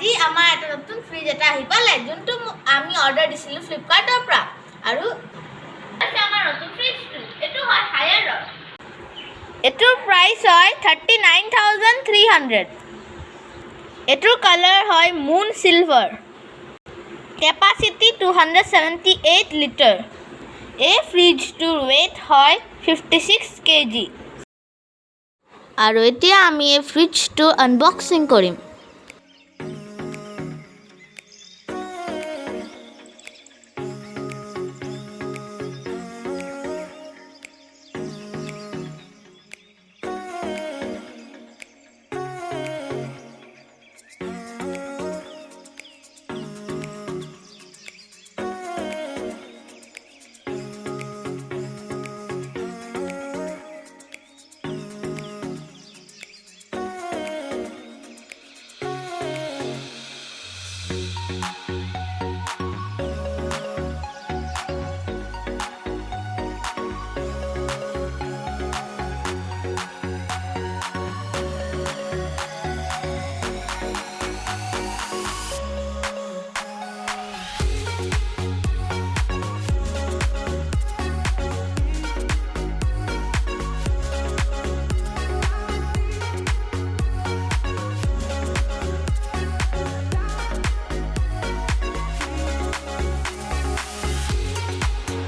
আজি আমাৰ এটা নতুন ফ্ৰিজ এটা আহি পালে যোনটো আমি অৰ্ডাৰ দিছিলোঁ ফ্লিপকাৰ্টৰ পৰা আৰু আছে আমাৰ নতুন ফ্ৰিজটো এটো হয় হায়াৰৰ এটোৰ প্ৰাইস হয় 39300 এটোৰ কালাৰ হয় মুন সিলভাৰ capacity 278 লিটাৰ এই ফ্ৰিজটোৰ weight হয় 56 kg আৰু এতিয়া আমি এই ফ্ৰিজটো আনবক্সিং কৰিম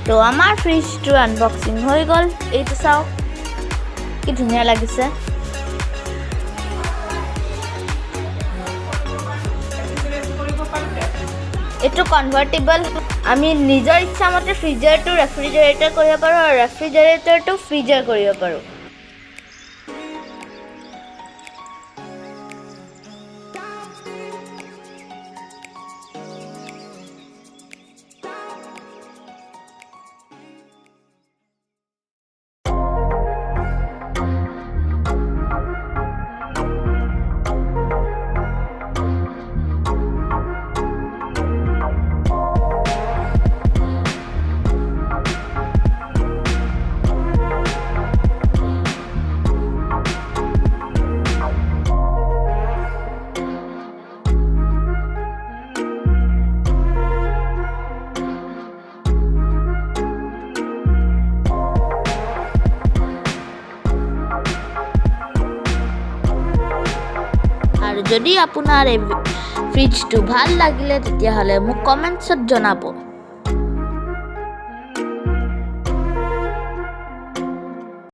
তো আমাৰ ফ্ৰিজটো আনবক্সিং হৈ গ'ল এইটো চাও কি ধুনীয়া লাগিছে এটো কনভাৰ্টেবল আমি নিজৰ ইচ্ছামতে ফ্ৰিজাৰটো ৰেফ্ৰিজাৰেটৰ কৰিব পাৰো আৰু ৰেফ্ৰিজাৰেটৰটো ফ্ৰিজাৰ কৰিব পাৰো যদি আপোনাৰ এই ফ্ৰিজটো ভাল লাগিলে তেতিয়া হলে মোক কমেন্টছত জনাব